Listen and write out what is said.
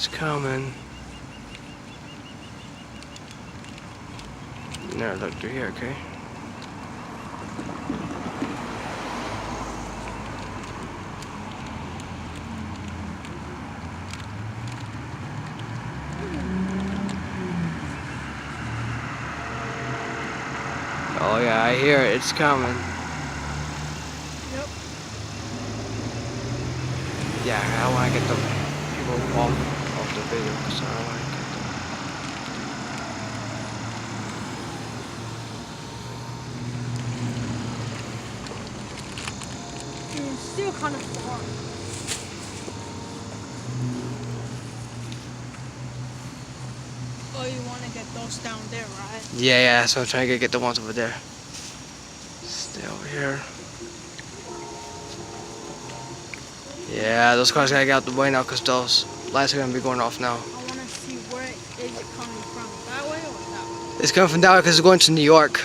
It's coming. Now look through here, okay? Oh yeah, I hear it. It's coming. Yep. Yeah, I want to get the people off the video because I don't want to get them. It's still kind of far. Oh, you want to get those down there, right? Yeah, so I'm trying to get the ones over there. Stay over here. Yeah, those cars gotta get out the way now because those lights are gonna be going off now. I want to see where is it coming from. That way or that way? It's coming from down because it's going to New York.